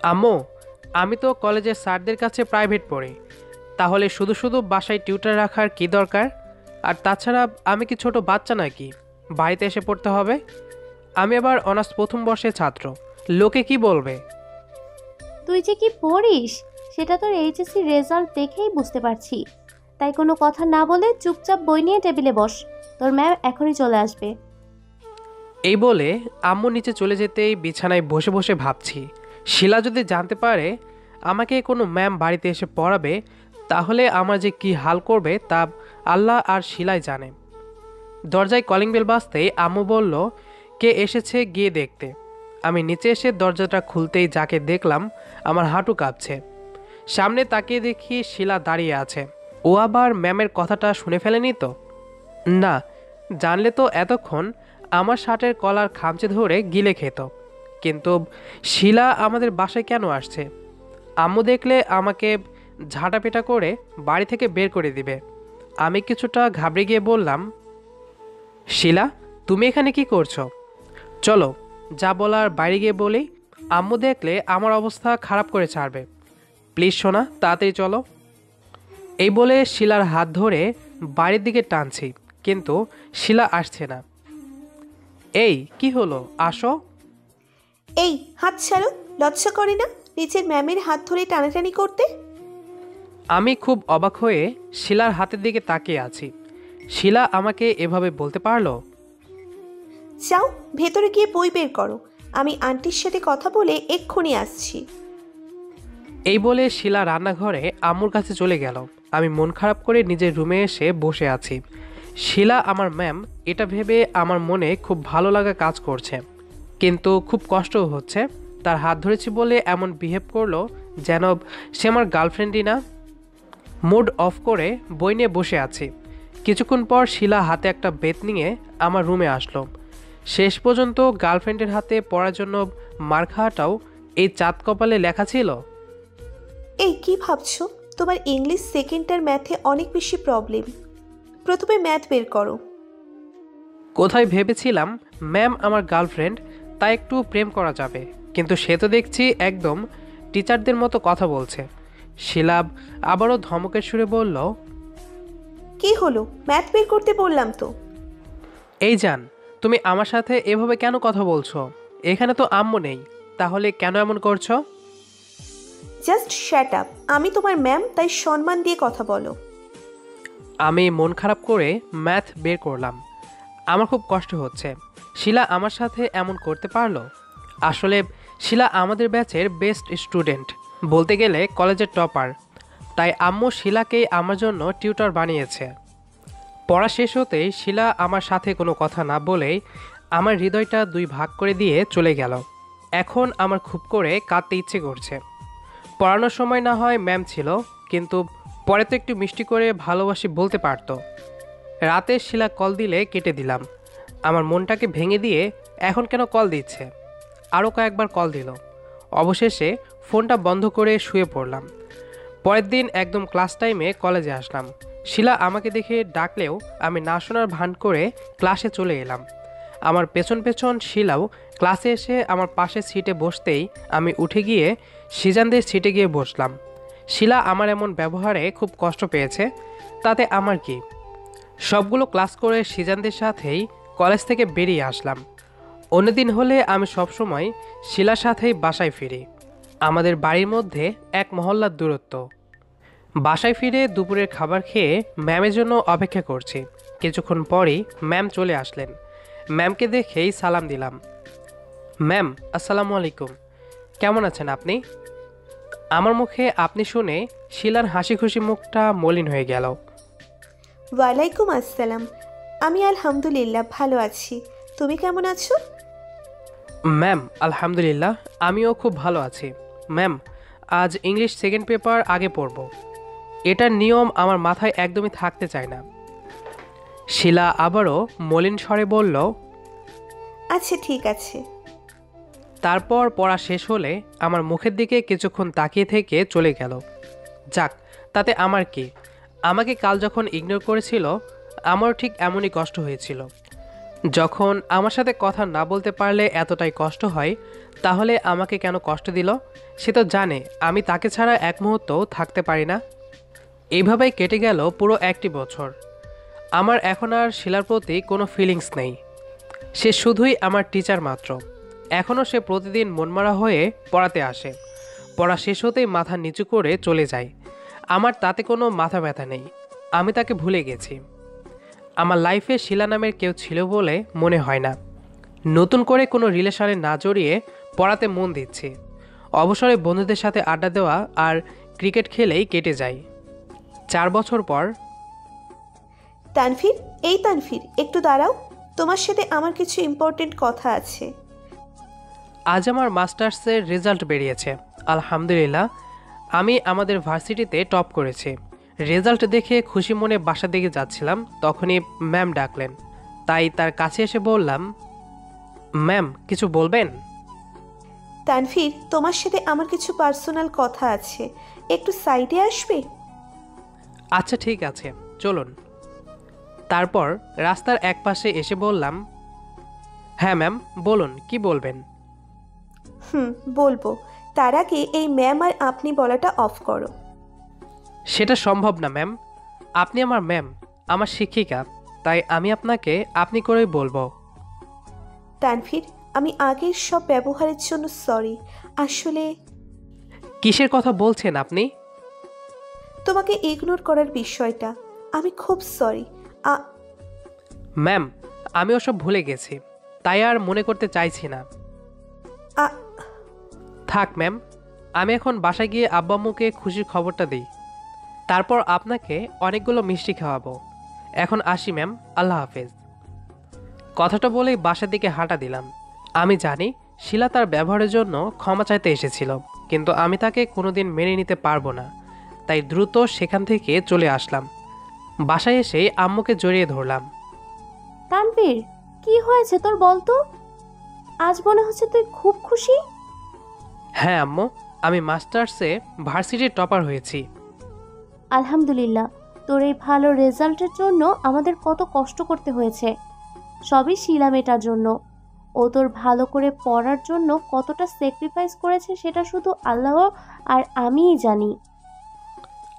আম্মু, আমি তো কলেজের স্যারদের কাছে প্রাইভেট পড়ি, তাহলে শুধু শুধু বাসায় টিউটর রাখার কি দরকার? আর তাছাড়া আমি কি ছোট বাচ্চা নাকি বাড়িতে এসে পড়তে হবে? আমি আবার অনার্স প্রথম বর্ষের ছাত্র, লোকে কি বলবে? তুই যে কি পড়িস সেটা তোর এইচএসসি রেজাল্ট দেখেই বুঝতে পারছি। তাই কোনো কথা না বলে চুপচাপ বই নিয়ে টেবিলে বস। তোর ম্যাম এখনই চলে আসবে। এই বলে আম্মু নিচে চলে যেতেই বিছানায় বসে বসে ভাবছি, শিলা যদি জানতে পারে আমাকে কোনো ম্যাম বাড়িতে এসে পড়াবে, তাহলে আমার যে কি হাল করবে তা আল্লাহ আর শিলাই জানে। দরজায় কলিং বেল বাজতেই আম্মু বলল, কে এসেছে গিয়ে দেখতে। আমি নিচে এসে দরজাটা খুলতেই যাকে দেখলাম আমার হাঁটু কাঁপছে। সামনে তাকিয়ে দেখি শিলা দাঁড়িয়ে আছে। ও আবার ম্যামের কথাটা শুনে ফেলেনি তো? না, জানলে তো এতক্ষণ আমার শার্টের কলার খামচে ধরে গিলে খেত। কিন্তু শিলা আমাদের বাসায় কেন আসছে? আম্মু দেখলে আমাকে ঝাঁটাপেটা করে বাড়ি থেকে বের করে দিবে। আমি কিছুটা ঘাবড়ে গিয়ে বললাম, শিলা, তুমি এখানে কি করছো? চলো, যা বলার বাইরে গিয়ে বলি। আম্মু দেখলে আমার অবস্থা খারাপ করে ছাড়বে। প্লিজ সোনা, তাড়াতাড়ি চলো। এই বলে শিলার হাত ধরে বাড়ির দিকে টানছি, কিন্তু শিলা আসছে না। এই কি হলো, আসো। এই হাত ছাড়ো, লজ্জা করে না নিচের ম্যামের হাত ধরে টানাটানি করতে? আমি খুব অবাক হয়ে শিলার হাতের দিকে তাকিয়ে আছি। শিলা আমাকে এভাবে বলতে পারলো? যাও, ভেতরে গিয়ে বই বের করো। আমি আন্টির সাথে কথা বলে এক্ষুনি আসছি। এই বলে শিলা রান্নাঘরে আম্মুর কাছে চলে গেল। আমি মন খারাপ করে নিজের রুমে এসে বসে আছি। শিলা আমার ম্যাম, এটা ভেবে আমার মনে খুব ভালো লাগা কাজ করছে, কিন্তু খুব কষ্টও হচ্ছে। তার হাত ধরেছি বলে এমন বিহেভ করলো যেন সে আমার গার্লফ্রেন্ডই না। মুড অফ করে বই নিয়ে বসে আছি। কিছুক্ষণ পর শিলা হাতে একটা বেত নিয়ে আমার রুমে আসলো। শেষ পর্যন্ত গার্লফ্রেন্ডের হাতে পড়ার জন্য মার খাওয়াটাও এই চাঁদ কপালে লেখা ছিল। এই কি ভাবছো? তোমার ইংলিশ সেকেন্ডটার ম্যাথে অনেক বেশি প্রবলেম। প্রথমে ম্যাথ বের করো। কোথায় ভেবেছিলাম ম্যাম আমার গার্লফ্রেন্ড, তাই একটু প্রেম করা যাবে, কিন্তু সে তো দেখছি একদম টিচারদের মতো কথা বলছে। শিলাব আবারও ধমকের সুরে বলল, কি হলো? ম্যাথ বের করতে বললাম তো। এই জান, তুমি আমার সাথে এভাবে কেন কথা বলছো? এখানে তো আম্মু নেই, তাহলে কেন এমন করছো? Just shut up. আমি তোমার ম্যাম, তাই সম্মান দিয়ে কথা বলো। আমি মন খারাপ করে ম্যাথ বের করলাম। আমার খুব কষ্ট হচ্ছে। শিলা আমার সাথে এমন করতে পারলো? আসলে শিলা আমাদের ব্যাচের বেস্ট স্টুডেন্ট, বলতে গেলে কলেজের টপার। তাই আম্মু শিলাকেই আমার জন্য টিউটর বানিয়েছে। পড়া শেষ হতেই শিলা আমার সাথে কোনো কথা না বলেই আমার হৃদয়টা দুই ভাগ করে দিয়ে চলে গেল। এখন আমার খুব করে কাঁদতে ইচ্ছে করছে। পড়ানোর সময় না হয় ম্যাম ছিল, কিন্তু পরে তো একটু মিষ্টি করে ভালোবাসি বলতে পারতো। রাতে শিলা কল দিলে কেটে দিলাম। আমার মনটাকে ভেঙে দিয়ে এখন কেন কল দিচ্ছে। আরও কয়েকবার কল দিল। অবশেষে ফোনটা বন্ধ করে শুয়ে পড়লাম। পরের দিন একদম ক্লাস টাইমে কলেজে আসলাম। শিলা আমাকে দেখে ডাকলেও আমি না শোনার ভান করে ক্লাসে চলে এলাম। আমার পেছন পেছন শিলাও ক্লাসে এসে আমার পাশের সিটে বসতেই আমি উঠে গিয়ে সিজানদের সিটে গিয়ে বসলাম। শিলা আমার এমন ব্যবহারে খুব কষ্ট পেয়েছে, তাতে আমার কি। সবগুলো ক্লাস করে সিজানদের সাথেই কলেজ থেকে বেরিয়ে আসলাম। অন্যদিন হলে আমি সবসময় শিলার সাথেই বাসায় ফিরি। আমাদের বাড়ির মধ্যে এক মহল্লার দূরত্ব। বাসায় ফিরে দুপুরের খাবার খেয়ে ম্যামের জন্য অপেক্ষা করছি। কিছুক্ষণ পরই ম্যাম চলে আসলেন। ম্যামকে দেখেই সালাম দিলাম। ম্যাম, আসসালামু আলাইকুম। কেমন আছেন আপনি? আমার মুখে আপনি শুনে শিলার হাসি খুশি মুখটা মলিন হয়ে গেল। ওয়ালাইকুম আসসালাম। আমি আলহামদুলিল্লাহ ভালো আছি। তুমি কেমন আছো? ম্যাম, আলহামদুলিল্লাহ আমিও খুব ভালো আছি। ম্যাম, আজ ইংলিশ সেকেন্ড পেপার আগে পড়ব। এটার নিয়ম আমার মাথায় একদমই থাকতে চায় না। শিলা আবারও মলিন স্বরে বলল। আচ্ছা ঠিক আছে। তারপর পড়া শেষ হলে আমার মুখের দিকে কিছুক্ষণ তাকিয়ে থেকে চলে গেল। যাক, তাতে আমার কি। আমাকে কাল যখন ইগনোর করেছিল আমারও ঠিক এমনই কষ্ট হয়েছিল। যখন আমার সাথে কথা না বলতে পারলে এতটাই কষ্ট হয়, তাহলে আমাকে কেন কষ্ট দিল? সে তো জানে আমি তাকে ছাড়া এক মুহূর্তও থাকতে পারি না। এইভাবেই কেটে গেল পুরো 1টি বছর। আমার এখন আর শিলার প্রতি কোনো ফিলিংস নেই। সে শুধুই আমার টিচার মাত্র। এখনও সে প্রতিদিন মনমরা হয়ে পড়াতে আসে, পড়া শেষ হতেই মাথা নিচু করে চলে যায়। আমার তাতে কোনো মাথা ব্যথা নেই, আমি তাকে ভুলে গেছি। আমার লাইফে শিলা নামের কেউ ছিল বলে মনে হয় না। নতুন করে কোনো রিলেশনে না জড়িয়ে পড়াতে মন দিচ্ছি। অবসরে বন্ধুদের সাথে আড্ডা দেওয়া আর ক্রিকেট খেলেই কেটে যায়। 4 বছর পর। তানভীর, এই তানভীর, একটু দাঁড়াও। তোমার সাথে আমার কিছু ইম্পর্টেন্ট কথা আছে। আজ আমার মাস্টার্সের রেজাল্ট বেরিয়েছে। আলহামদুলিল্লাহ, আমি আমাদের ভার্সিটিতে টপ করেছি। রেজাল্ট দেখে খুশি মনে বাসার দিকে যাচ্ছিলাম, তখনই ম্যাম ডাকলেন। তাই তার কাছে এসে বললাম, ম্যাম কিছু বলবেন? তানভীর, তোমার সাথে আমার কিছু পার্সোনাল কথা আছে, একটু সাইডে আসবে? আচ্ছা ঠিক আছে, চলুন। তারপর রাস্তার একপাশে এসে বললাম, হ্যাঁ ম্যাম বলুন, কি বলবেন? বলবো। তার আগে এই ম্যাম আর আপনি বলাটা অফ করো। সেটা সম্ভব না ম্যাম। আপনি আমার ম্যাম, আমার শিক্ষিকা, তাই আমি আপনাকে আপনি করেই বলবো। তানভীর, আমি আগের সব ব্যবহারের জন্য সরি। আসলে কিসের কথা বলছেন আপনি? তোমাকে ইগনোর করার বিষয়টা, আমি খুব সরি। ম্যাম, আমি ওসব ভুলে গেছি, তাই আর মনে করতে চাইছি না। থাক ম্যাম, আমি এখন বাসায় গিয়ে আব্বা আম্মুকে খুশির খবরটা দিই, তারপর আপনাকে অনেকগুলো মিষ্টি খাওয়াবো। এখন আসি ম্যাম, আল্লাহ হাফেজ। কথাটা বলেই বাসার দিকে হাঁটা দিলাম। আমি জানি শিলা তার ব্যবহারের জন্য ক্ষমা চাইতে এসেছিল, কিন্তু আমি তাকে কোনোদিন মেনে নিতে পারবো না। তাই দ্রুত সেখান থেকে চলে আসলাম। বাসায় এসে আম্মুকে জড়িয়ে ধরলাম। তানভীর, কি হয়েছে তোর বলতো? আজ মনে হচ্ছে তুই খুব খুশি। হ্যাঁ আম্মু, আমি মাস্টার্সে ভার্সিটির টপার হয়েছি। আলহামদুলিল্লাহ, তোর এই ভালো রেজাল্টের জন্য আমাদের কত কষ্ট করতে হয়েছে। সবই শিলা মেটার জন্য। ও তোর ভালো করে পড়ার জন্য কতটা স্যাক্রিফাইস করেছে সেটা শুধু আল্লাহ আর আমিই জানি।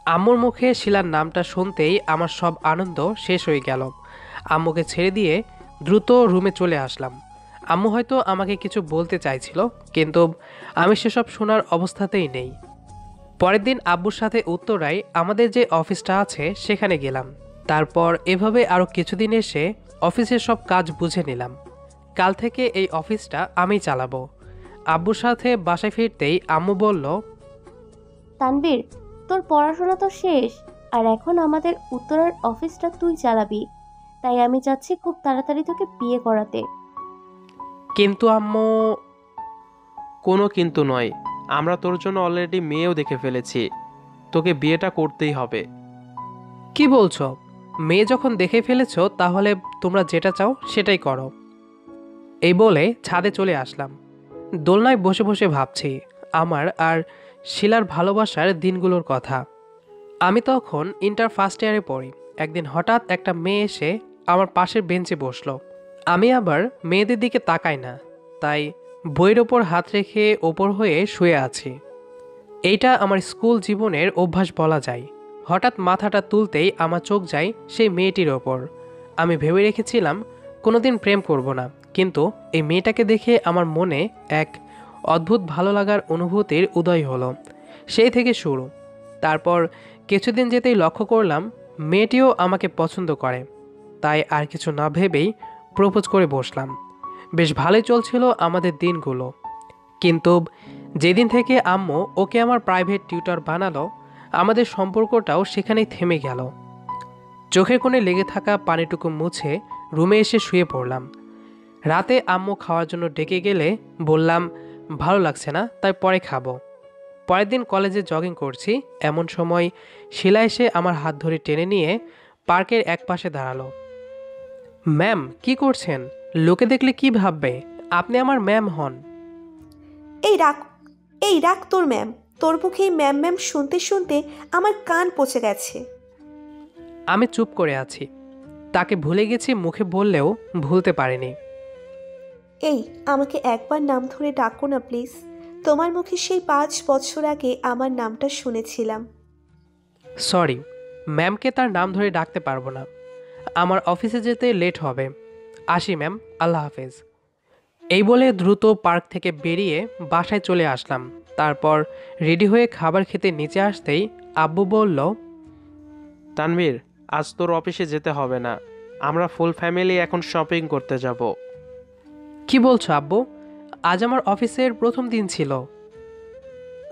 আম্মুর মুখে শিলার নামটা শুনতেই আমার সব আনন্দ শেষ হয়ে গেল। আম্মুকে ছেড়ে দিয়ে দ্রুত রুমে চলে আসলাম। আম্মু হয়তো আমাকে কিছু বলতে চাইছিল, কিন্তু আমি সেসব শোনার অবস্থাতেই নেই। পরের দিন আব্বুর সাথে উত্তরায় আমাদের যে অফিসটা আছে সেখানে গেলাম। তারপর এভাবে আরও কিছুদিন এসে অফিসের সব কাজ বুঝে নিলাম। কাল থেকে এই অফিসটা আমি চালাবো। আব্বুর সাথে বাসায় ফিরতেই আম্মু বলল, তানভীর, তোর পড়াশোনা তো শেষ, আর এখন আমাদের উত্তরার অফিসটা তুই চালাবি। তাই আমি চাচ্ছি খুব তাড়াতাড়ি তোকে বিয়ে করাতে। কিন্তু আম্মু। কোনো কিন্তু নয়, আমরা তোর জন্য অলরেডি মেয়েও দেখে ফেলেছি। তোকে বিয়েটা করতেই হবে। কি বলছো? মেয়ে যখন দেখে ফেলেছো তাহলে তোমরা যেটা চাও সেটাই করো। এই বলে ছাদে চলে আসলাম। দোলনায় বসে বসে ভাবছি আমার আর শিলার ভালোবাসার দিনগুলোর কথা। আমি তখন ইন্টার ফার্স্ট ইয়ারে পড়ি। একদিন হঠাৎ একটা মেয়ে এসে আমার পাশের বেঞ্চে বসলো। আমি আবার মেয়েদের দিকে তাকাই না, তাই বইয়ের ওপর হাত রেখে ওপর হয়ে শুয়ে আছি। এইটা আমার স্কুল জীবনের অভ্যাস বলা যায়। হঠাৎ মাথাটা তুলতেই আমার চোখ যায় সেই মেয়েটির ওপর। আমি ভেবে রেখেছিলাম কোনোদিন প্রেম করব না, কিন্তু এই মেয়েটাকে দেখে আমার মনে এক অদ্ভুত ভালো লাগার অনুভূতির উদয় হলো। সেই থেকে শুরু। তারপর কিছুদিন যেতেই লক্ষ্য করলাম মেয়েটিও আমাকে পছন্দ করে। তাই আর কিছু না ভেবেই প্রপোজ করে বসলাম। বেশ ভালোই চলছিল আমাদের দিনগুলো, কিন্তু যেদিন থেকে আম্মু ওকে আমার প্রাইভেট টিউটর বানালো, আমাদের সম্পর্কটাও সেখানেই থেমে গেল। চোখের কোণে লেগে থাকা পানিটুকু মুছে রুমে এসে শুয়ে পড়লাম। রাতে আম্মু খাওয়ার জন্য ডেকে গেলে বললাম ভালো লাগছে না, তাই পরে খাবো। পরের দিন কলেজে জগিং করছি, এমন সময় শিলা এসে আমার হাত ধরে টেনে নিয়ে পার্কের এক পাশে দাঁড়ালো। ম্যাম কি করছেন? লোকে দেখলে কি ভাববে? আপনি আমার ম্যাম হন। এই রাখ, এই রাখ তোর ম্যাম। তোর মুখে এই ম্যাম ম্যাম শুনতে শুনতে আমার কান পচে গেছে। আমি চুপ করে আছি। তাকে ভুলে গেছি মুখে বললেও ভুলতে পারিনি। এই, আমাকে একবার নাম ধরে ডাকো না প্লিজ। তোমার মুখে সেই 5 বছর আগে আমার নামটা শুনেছিলাম। সরি, ম্যামকে তার নাম ধরে ডাকতে পারবো না। আমার অফিসে যেতে লেট হবে। আসি ম্যাম, আল্লাহ হাফেজ। এই বলে দ্রুত পার্ক থেকে বেরিয়ে বাসায় চলে আসলাম। তারপর রেডি হয়ে খাবার খেতে নিচে আসতেই আব্বু বলল, তানভীর, আজ তোর অফিসে যেতে হবে না। আমরা ফুল ফ্যামিলি এখন শপিং করতে যাব। কি বলছো আব্বু? আজ আমার অফিসের প্রথম দিন ছিল।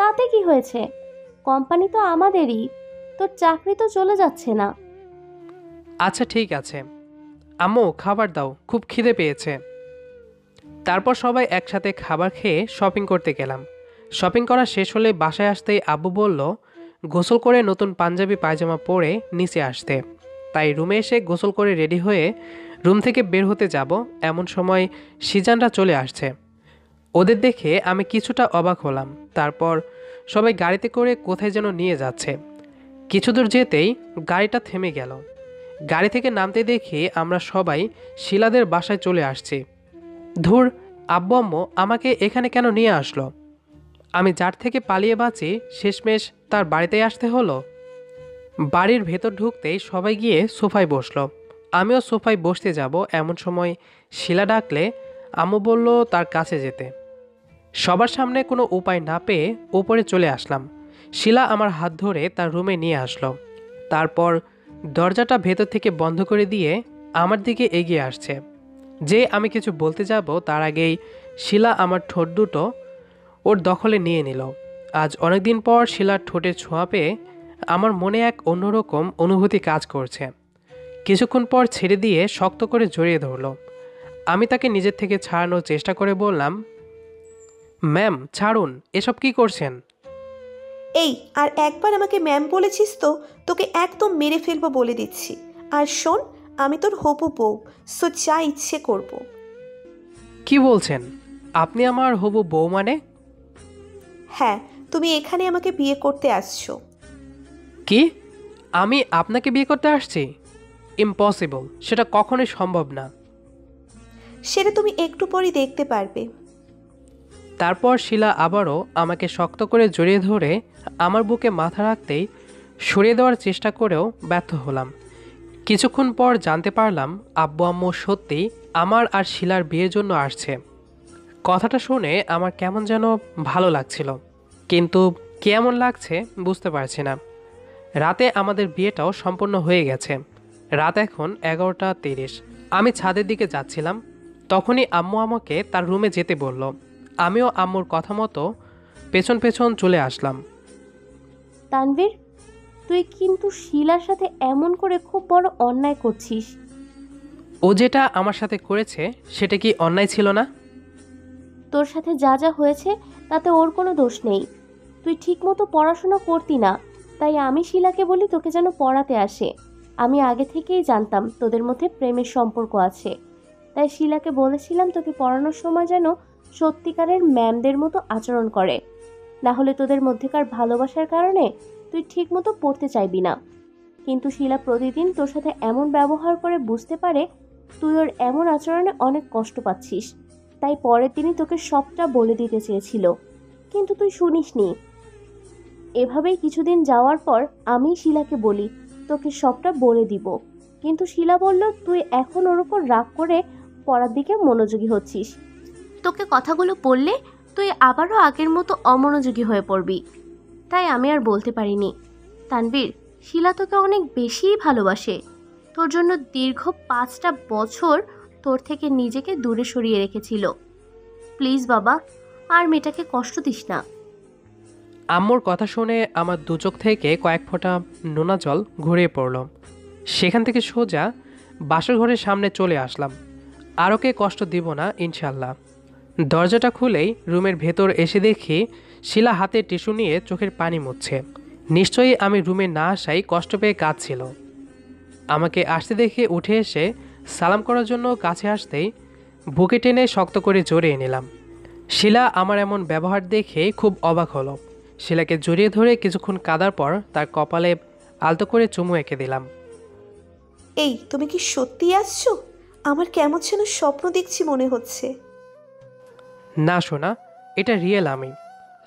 তাতে কি হয়েছে? কোম্পানি তো আমাদেরই, তোর চাকরি তো চলে যাচ্ছে না। আচ্ছা ঠিক আছে। আম্মু খাবার দাও, খুব খিদে পেয়েছে। তারপর সবাই একসাথে খাবার খেয়ে শপিং করতে গেলাম। শপিং করা শেষ হলে বাসায় আসতেই আব্বু বলল গোসল করে নতুন পাঞ্জাবি পায়জামা পরে নিচে আসতে। তাই রুমে এসে গোসল করে রেডি হয়ে রুম থেকে বের হতে যাব এমন সময় সিজানরা চলে আসছে। ওদের দেখে আমি কিছুটা অবাক হলাম। তারপর সবাই গাড়িতে করে কোথায় যেন নিয়ে যাচ্ছে। কিছু দূর যেতেই গাড়িটা থেমে গেল। গাড়ি থেকে নামতে দেখে আমরা সবাই শিলাদের বাসায় চলে আসছি। ধুর, আব্বু আম্মু আমাকে এখানে কেন নিয়ে আসলো? আমি যার থেকে পালিয়ে বাঁচি শেষমেশ তার বাড়িতেই আসতে হলো। বাড়ির ভেতর ঢুকতেই সবাই গিয়ে সোফায় বসলো। আমিও সোফায় বসতে যাব এমন সময় শিলা ডাকলে আম্মু বলল তার কাছে যেতে। সবার সামনে কোনো উপায় না পেয়ে উপরে চলে আসলাম। শিলা আমার হাত ধরে তার রুমে নিয়ে আসলো। তারপর দরজাটা ভেতর থেকে বন্ধ করে দিয়ে আমার দিকে এগিয়ে আসছে। যে আমি কিছু বলতে যাব তার আগেই শিলা আমার ঠোঁট দুটো ওর দখলে নিয়ে নিল। আজ অনেকদিন পর শিলার ঠোঁটের ছোঁয়া পেয়ে আমার মনে এক অন্যরকম অনুভূতি কাজ করছে। কিছুক্ষণ পর ছেড়ে দিয়ে শক্ত করে জড়িয়ে ধরলো। আমি তাকে নিজের থেকে ছাড়ানোর চেষ্টা করে বললাম, ম্যাম ছাড়ুন, এসব কি করছেন? এই, আর একবার আমাকে ম্যাম বলেছিস তো তোকে একদম মেরে ফেলবো বলে দিচ্ছি। আর শোন, আমি তোর হবু বউ, সো যা ইচ্ছে করব। কি বলছেন? আপনি আমার হবু বউ মানে? হ্যাঁ, তুমি এখানে আমাকে বিয়ে করতে আসছো। কি? আমি আপনাকে বিয়ে করতে আসছি? ইম্পসিবল, সেটা কখনোই সম্ভব না। সেটা তুমি একটু পরই দেখতে পারবে। তারপর শিলা আবারও আমাকে শক্ত করে জড়িয়ে ধরে আমার বুকে মাথা রাখতেই সরিয়ে দেওয়ার চেষ্টা করেও ব্যর্থ হলাম। কিছুক্ষণ পর জানতে পারলাম আব্বু আম্মু সত্যি আমার আর শিলার বিয়ের জন্য আসছে। কথাটা শুনে আমার কেমন যেন ভালো লাগছিল, কিন্তু কেমন লাগছে বুঝতে পারছি না। রাতে আমাদের বিয়েটাও সম্পন্ন হয়ে গেছে। রাত এখন 11:30। আমি ছাদের দিকে যাচ্ছিলাম, তখনই আম্মু আমাকে তার রুমে যেতে বলল। আমিও আম্মুর কথা মতো পেছন পেছন চলে আসলাম। তানভীর, তুই কিন্তু শিলার সাথে এমন করে খুব বড় অন্যায় করছিস। ও যেটা আমার সাথে করেছে সেটা কি অন্যায় ছিল না? তোর সাথে যা যা হয়েছে তাতে ওর কোনো দোষ নেই। তুই ঠিকমতো পড়াশোনা করতি না, তাই আমি শিলাকে বলি তোকে যেন পড়াতে আসে। আমি আগে থেকেই জানতাম তোদের মধ্যে প্রেমের সম্পর্ক আছে, তাই শিলাকে বলেছিলাম তোকে পড়ানোর সময় যেন সত্যিকারের ম্যামদের মতো আচরণ করে, না হলে তোদের মধ্যেকার ভালোবাসার কারণে তুই ঠিকমতো পড়তে চাইবি না। কিন্তু শিলা প্রতিদিন তোর সাথে এমন ব্যবহার করে বুঝতে পারে তুই ওর এমন আচরণে অনেক কষ্ট পাচ্ছিস, তাই পরের দিনই তোকে সবটা বলে দিতে চেয়েছিল, কিন্তু তুই শুনিসনি। এভাবেই কিছুদিন যাওয়ার পর আমি শিলাকে বলি তোকে সবটা বলে দিব, কিন্তু শিলা বলল তুই এখন ওর উপর রাগ করে পড়ার দিকে মনোযোগী হচ্ছিস। তোকে কথাগুলো বললে তুই আবারও আগের মতো অমনোযোগী হয়ে পড়বি, তাই আমি আর বলতে পারিনি। তানভীর, শিলা তোকে অনেক বেশিই ভালোবাসে। তোর জন্য দীর্ঘ 5টা বছর তোর থেকে নিজেকে দূরে সরিয়ে রেখেছিল। প্লিজ বাবা, আর মেয়েটাকে কষ্ট দিস না। আম্মুর কথা শুনে আমার দু চোখ থেকে কয়েক ফোঁটা নোনা জল ঘুরিয়ে পড়ল। সেখান থেকে সোজা বাসর ঘরের সামনে চলে আসলাম। আর ওকে কষ্ট দিব না ইনশাল্লাহ। দরজাটা খুলেই রুমের ভেতর এসে দেখি শিলা হাতে টিস্যু নিয়ে চোখের পানি মুছছে। নিশ্চয়ই আমি রুমে না আসাই কষ্ট পেয়ে কাঁদছিল। আমাকে আসতে দেখে উঠে এসে সালাম করার জন্য কাছে আসতেই বুকে টেনে শক্ত করে জড়িয়ে নিলাম। শিলা আমার এমন ব্যবহার দেখে খুব অবাক হলো। শিলাকে জড়িয়ে ধরে কিছুক্ষণ কাঁদার পর তার কপালে আলতো করে চুমু এঁকে দিলাম। এই তুমি কি সত্যি আসছো? আমার কেমন যেন স্বপ্ন দেখছি মনে হচ্ছে। না সোনা, এটা রিয়েল আমি।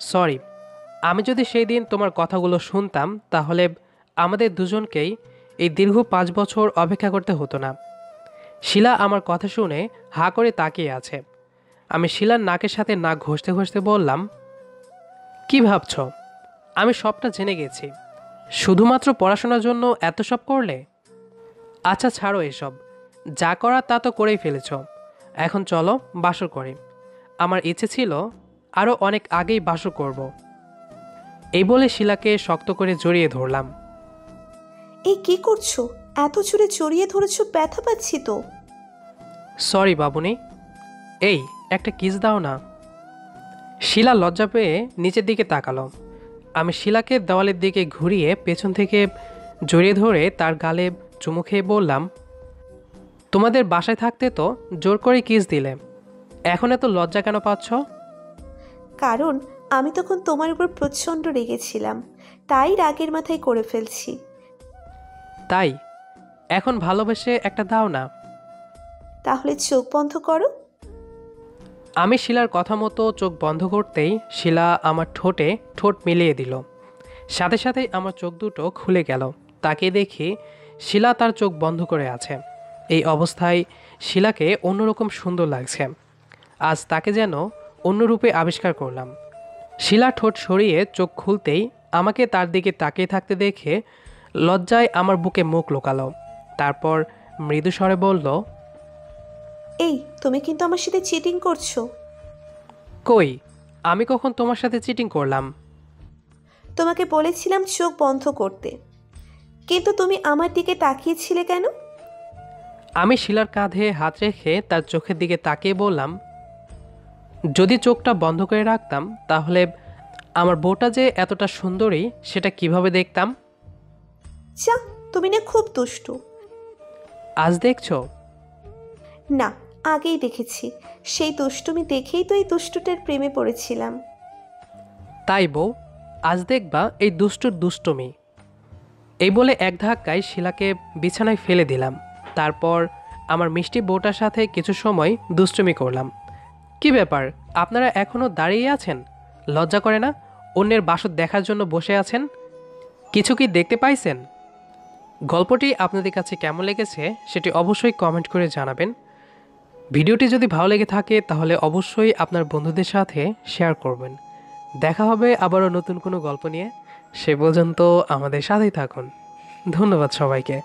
সরি, আমি যদি সেই দিন তোমার কথাগুলো শুনতাম তাহলে আমাদের দুজনকেই এই দীর্ঘ 5 বছর অপেক্ষা করতে হতো না। শিলা আমার কথা শুনে হাঁ করে তাকিয়ে আছে। আমি শিলার নাকের সাথে নাক ঘষতে ঘষতে বললাম, কি ভাবছ? আমি সবটা জেনে গেছি। শুধুমাত্র পড়াশোনার জন্য এত সব করলে? আচ্ছা ছাড়ো এসব, যা করার তা তো করেই ফেলেছ। এখন চলো বাসর করে। আমার ইচ্ছে ছিল আরও অনেক আগেই বাসর করব। এই বলে শিলাকে শক্ত করে জড়িয়ে ধরলাম। এই কি করছো? এত জোরে জড়িয়ে ধরেছো, ব্যথা পাচ্ছি তো। সরি বাবুনি। এই একটা কিস দাও না। শিলা লজ্জা পেয়ে নিচের দিকে তাকালো। আমি শিলাকে দেওয়ালের দিকে ঘুরিয়ে পেছন থেকে জড়িয়ে ধরে তার গালে চুমু খেয়ে বললাম, তোমাদের বাসায় থাকতে তো জোর করে কিস দিলে, এখন এত লজ্জা কেন পাচ্ছ? কারণ আমি তখন তোমার উপর প্রচণ্ড রেগেছিলাম, তাই রাগের মাথায় করে ফেলছি। তাই এখন ভালোবেসে একটা দাও না। তাহলে চোখ বন্ধ করো। আমি শিলার কথা মতো চোখ বন্ধ করতেই শিলা আমার ঠোঁটে ঠোঁট মিলিয়ে দিল। সাথে সাথেই আমার চোখ দুটো খুলে গেল। তাকে দেখি শিলা তার চোখ বন্ধ করে আছে। এই অবস্থায় শিলাকে অন্যরকম সুন্দর লাগছে। আজ তাকে যেন অন্য রূপে আবিষ্কার করলাম। শিলা ঠোঁট সরিয়ে চোখ খুলতেই আমাকে তার দিকে তাকিয়ে থাকতে দেখে লজ্জায় আমার বুকে মুখ লুকালো। তারপর মৃদু স্বরে বলল, এই তুমি কিন্তু আমার সাথে চিটিং করছো। কই, আমি কখন তোমার সাথে চিটিং করলাম? তোমাকে বলেছিলাম চোখ বন্ধ করতে, কিন্তু তুমি আমার দিকে তাকিয়েছিলে কেন? আমি শিলার কাঁধে হাত রেখে তার চোখের দিকে তাকিয়ে বললাম, যদি চোখটা বন্ধ করে রাখতাম তাহলে আমার বউটা যে এতটা সুন্দরী সেটা কিভাবে দেখতাম? যা, তুমি না খুব দুষ্টু। আজ দেখছো? না, আগেই দেখেছি। সেই দুষ্টুমি দেখেই তো এই দুষ্টুটার প্রেমে পড়েছিলাম। তাই বউ, আজ দেখবা এই দুষ্টুর দুষ্টুমি। এই বলে এক ধাক্কায় শিলাকে বিছানায় ফেলে দিলাম। তারপর আমার মিষ্টি বউটার সাথে কিছু সময় দুষ্টুমি করলাম। কি ব্যাপার, আপনারা এখনও দাঁড়িয়ে আছেন? লজ্জা করে না? অন্যের বাসর দেখার জন্য বসে আছেন। কিছু কি দেখতে পাইছেন? গল্পটি আপনাদের কাছে কেমন লেগেছে সেটি অবশ্যই কমেন্ট করে জানাবেন। ভিডিওটি যদি ভালো লেগে থাকে তাহলে অবশ্যই আপনার বন্ধুদের সাথে শেয়ার করবেন। দেখা হবে আবারও নতুন কোনো গল্প নিয়ে। সে পর্যন্ত আমাদের সাথেই থাকুন। ধন্যবাদ সবাইকে।